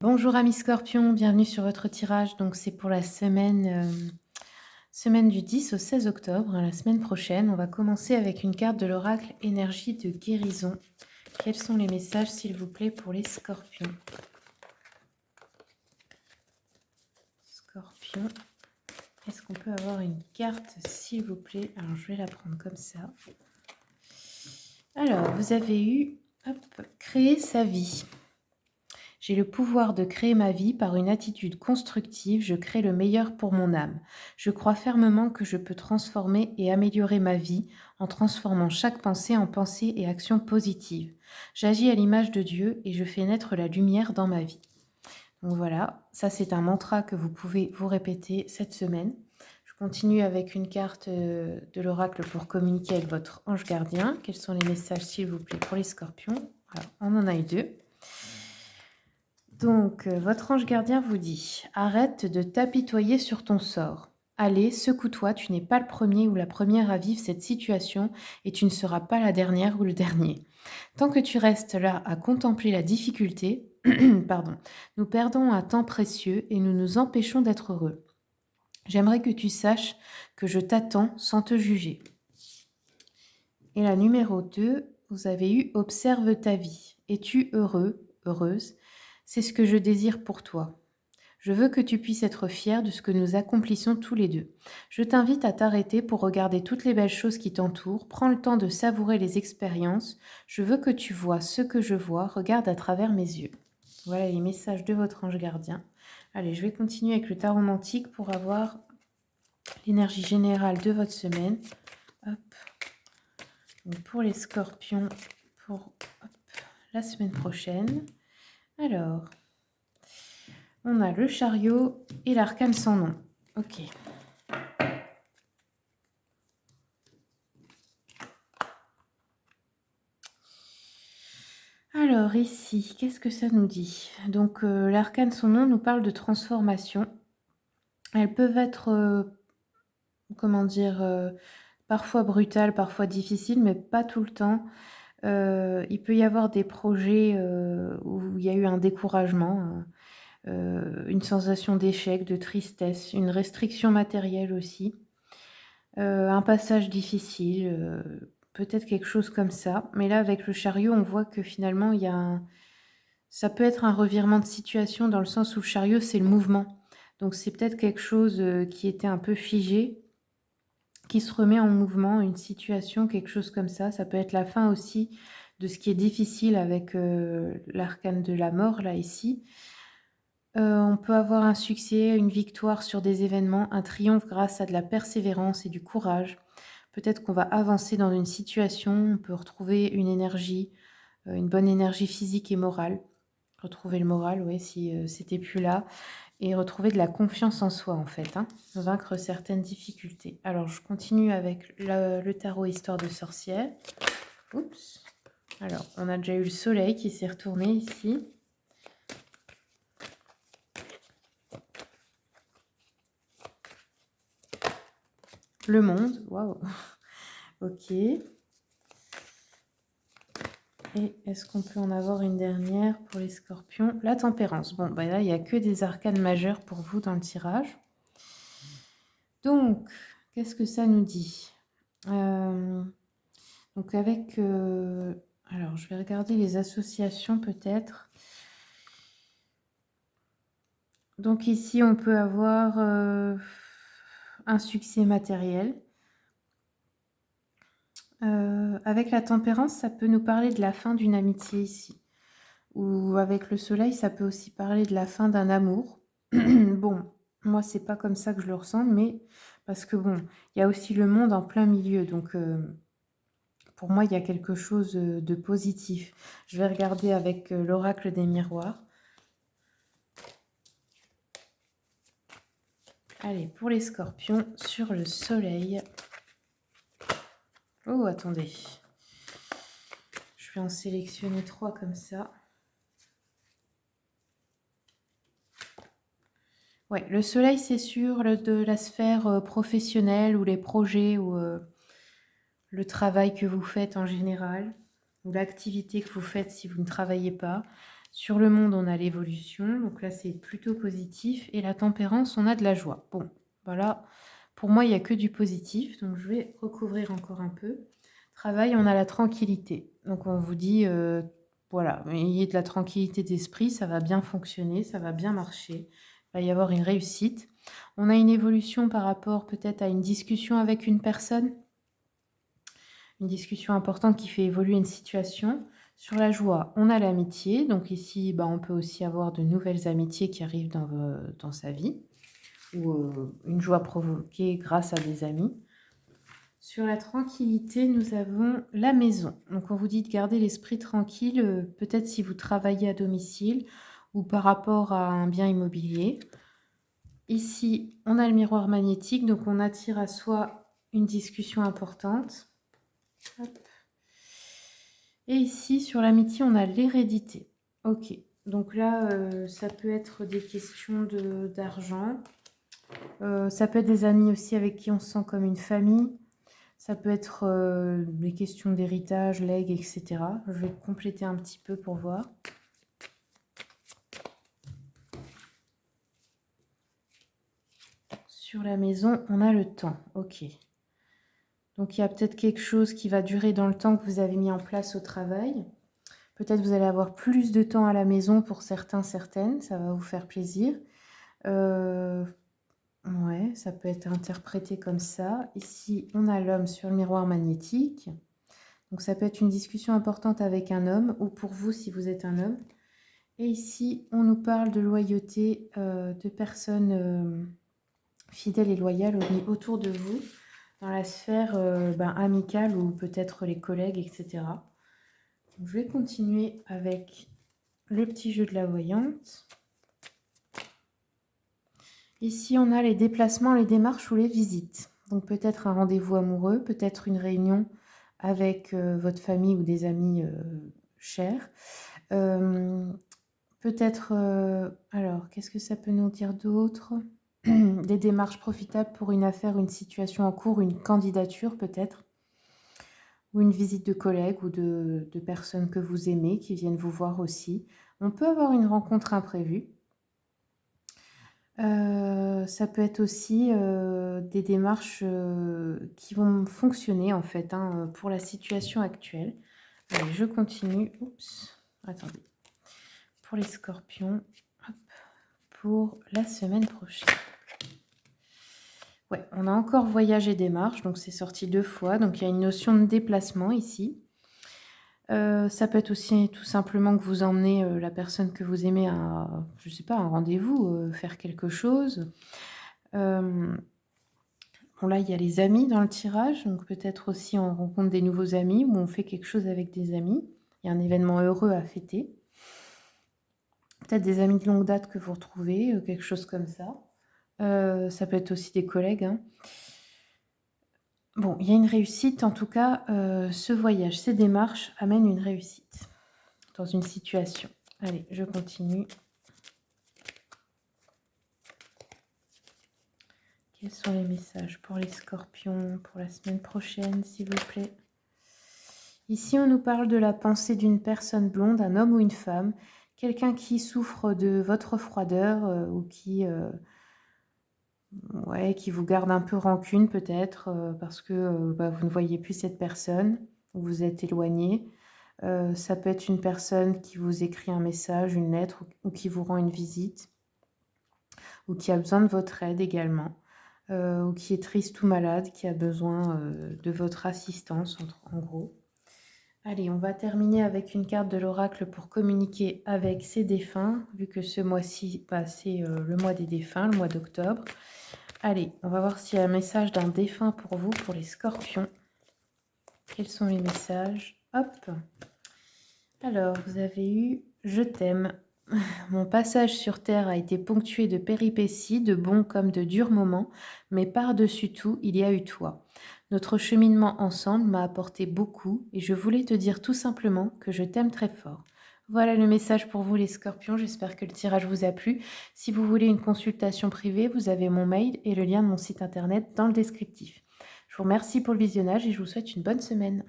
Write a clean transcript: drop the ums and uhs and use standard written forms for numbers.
Bonjour amis Scorpions, bienvenue sur votre tirage. Donc c'est pour la semaine du 10 au 16 octobre, la semaine prochaine. On va commencer avec une carte de l'oracle énergie de guérison. Quels sont les messages s'il vous plaît pour les Scorpions? Scorpion, est-ce qu'on peut avoir une carte s'il vous plaît? Alors je vais la prendre comme ça. Alors vous avez eu, créer sa vie. J'ai le pouvoir de créer ma vie par une attitude constructive, je crée le meilleur pour mon âme. Je crois fermement que je peux transformer et améliorer ma vie en transformant chaque pensée en pensée et action positive. J'agis à l'image de Dieu et je fais naître la lumière dans ma vie. Donc voilà, ça c'est un mantra que vous pouvez vous répéter cette semaine. Je continue avec une carte de l'oracle pour communiquer avec votre ange gardien. Quels sont les messages s'il vous plaît pour les scorpions? Alors, on en a eu deux. Donc, votre ange gardien vous dit: arrête de t'apitoyer sur ton sort. Allez, secoue-toi, tu n'es pas le premier ou la première à vivre cette situation et tu ne seras pas la dernière ou le dernier. Tant que tu restes là à contempler la difficulté, pardon, nous perdons un temps précieux et nous nous empêchons d'être heureux. J'aimerais que tu saches que je t'attends sans te juger. Et la numéro 2, vous avez eu observe ta vie. Es-tu heureux, heureuse? C'est ce que je désire pour toi. Je veux que tu puisses être fier de ce que nous accomplissons tous les deux. Je t'invite à t'arrêter pour regarder toutes les belles choses qui t'entourent. Prends le temps de savourer les expériences. Je veux que tu vois ce que je vois. Regarde à travers mes yeux. Voilà les messages de votre ange gardien. Allez, je vais continuer avec le tarot romantique pour avoir l'énergie générale de votre semaine. Hop. Donc pour les scorpions, pour la semaine prochaine. Alors, on a le chariot et l'arcane sans nom. Ok. Alors ici, qu'est-ce que ça nous dit? Donc l'arcane sans nom nous parle de transformation. Elles peuvent être, comment dire, parfois brutales, parfois difficiles, mais pas tout le temps. Il peut y avoir des projets où il y a eu un découragement, une sensation d'échec, de tristesse, une restriction matérielle aussi, un passage difficile, peut-être quelque chose comme ça. Mais là, avec le chariot, on voit que finalement, il y a ça peut être un revirement de situation dans le sens où le chariot, c'est le mouvement. Donc c'est peut-être quelque chose, qui était un peu figé, qui se remet en mouvement, une situation, quelque chose comme ça. Ça peut être la fin aussi de ce qui est difficile avec, l'arcane de la mort, là, ici. On peut avoir un succès, une victoire sur des événements, un triomphe grâce à de la persévérance et du courage. Peut-être qu'on va avancer dans une situation, on peut retrouver une énergie, une bonne énergie physique et morale. Retrouver le moral, oui, si, c'était plus là et retrouver de la confiance en soi, en fait, hein, vaincre certaines difficultés. Alors je continue avec le tarot histoire de sorcière. Oups. Alors, on a déjà eu le soleil qui s'est retourné ici. Le monde, waouh. Ok. Et est-ce qu'on peut en avoir une dernière pour les scorpions? La tempérance. Bon, bah là, il n'y a que des arcanes majeures pour vous dans le tirage. Donc, qu'est-ce que ça nous dit? Donc avec... alors, je vais regarder les associations peut-être. Donc ici, on peut avoir un succès matériel. Avec la tempérance, ça peut nous parler de la fin d'une amitié ici. Ou avec le soleil, ça peut aussi parler de la fin d'un amour. Bon, moi, c'est pas comme ça que je le ressens, mais parce que bon, il y a aussi le monde en plein milieu. Donc, pour moi, il y a quelque chose de positif. Je vais regarder avec l'oracle des miroirs. Allez, pour les scorpions, sur le soleil. Oh, attendez. Je vais en sélectionner 3 comme ça. Ouais, le soleil, c'est sûr, de la sphère professionnelle ou les projets ou le travail que vous faites en général ou l'activité que vous faites si vous ne travaillez pas. Sur le monde, on a l'évolution, donc là, c'est plutôt positif. Et la tempérance, on a de la joie. Bon, voilà, pour moi, il n'y a que du positif, donc je vais recouvrir encore un peu. Travail, on a la tranquillité. Donc on vous dit, voilà, ayez de la tranquillité d'esprit, ça va bien fonctionner, ça va bien marcher, il va y avoir une réussite. On a une évolution par rapport peut-être à une discussion avec une personne, une discussion importante qui fait évoluer une situation. Sur la joie, on a l'amitié. Donc ici, on peut aussi avoir de nouvelles amitiés qui arrivent dans sa vie ou une joie provoquée grâce à des amis. Sur la tranquillité, nous avons la maison. Donc on vous dit de garder l'esprit tranquille, peut-être si vous travaillez à domicile ou par rapport à un bien immobilier. Ici, on a le miroir magnétique, donc on attire à soi une discussion importante. Hop. Et ici, sur l'amitié, on a l'hérédité. Ok, donc là, ça peut être des questions d'argent. Ça peut être des amis aussi avec qui on se sent comme une famille. Ça peut être des questions d'héritage, legs, etc. Je vais compléter un petit peu pour voir. Sur la maison, on a le temps. Ok. Donc, il y a peut-être quelque chose qui va durer dans le temps que vous avez mis en place au travail. Peut-être vous allez avoir plus de temps à la maison pour certains, certaines. Ça va vous faire plaisir. Ouais, ça peut être interprété comme ça. Ici, on a l'homme sur le miroir magnétique. Donc, ça peut être une discussion importante avec un homme ou pour vous si vous êtes un homme. Et ici, on nous parle de loyauté, de personnes fidèles et loyales autour de vous, dans la sphère amicale ou peut-être les collègues, etc. Donc, je vais continuer avec le petit jeu de la voyante. Ici, on a les déplacements, les démarches ou les visites. Donc peut-être un rendez-vous amoureux, peut-être une réunion avec votre famille ou des amis chers. Peut-être, alors, qu'est-ce que ça peut nous dire d'autre? Des démarches profitables pour une affaire, une situation en cours, une candidature peut-être, ou une visite de collègues ou de personnes que vous aimez qui viennent vous voir aussi. On peut avoir une rencontre imprévue. Ça peut être aussi des démarches qui vont fonctionner en fait pour la situation actuelle. Allez, je continue. Oups, attendez. Pour les scorpions, hop, pour la semaine prochaine. Ouais, on a encore voyage et démarche, donc c'est sorti 2 fois. Donc il y a une notion de déplacement ici. Ça peut être aussi tout simplement que vous emmenez la personne que vous aimez à, je sais pas, un rendez-vous, faire quelque chose. Bon là, il y a les amis dans le tirage, donc peut-être aussi on rencontre des nouveaux amis ou on fait quelque chose avec des amis. Il y a un événement heureux à fêter. Peut-être des amis de longue date que vous retrouvez, quelque chose comme ça. Ça peut être aussi des collègues, hein. Bon, il y a une réussite, en tout cas, ce voyage, ces démarches amènent une réussite dans une situation. Allez, je continue. Quels sont les messages pour les scorpions pour la semaine prochaine, s'il vous plaît? Ici, on nous parle de la pensée d'une personne blonde, un homme ou une femme, quelqu'un qui souffre de votre froideur ou qui vous garde un peu rancune peut-être parce que vous ne voyez plus cette personne ou vous êtes éloigné. Ça peut être une personne qui vous écrit un message, une lettre ou qui vous rend une visite ou qui a besoin de votre aide également ou qui est triste ou malade, qui a besoin de votre assistance en gros. Allez, on va terminer avec une carte de l'oracle pour communiquer avec ses défunts, vu que ce mois-ci, c'est le mois des défunts, le mois d'octobre. Allez, on va voir s'il y a un message d'un défunt pour vous, pour les scorpions. Quels sont les messages? Hop. Alors, vous avez eu « Je t'aime ». Mon passage sur Terre a été ponctué de péripéties, de bons comme de durs moments, mais par-dessus tout, il y a eu toi. Notre cheminement ensemble m'a apporté beaucoup et je voulais te dire tout simplement que je t'aime très fort. Voilà le message pour vous les scorpions, j'espère que le tirage vous a plu. Si vous voulez une consultation privée, vous avez mon mail et le lien de mon site internet dans le descriptif. Je vous remercie pour le visionnage et je vous souhaite une bonne semaine.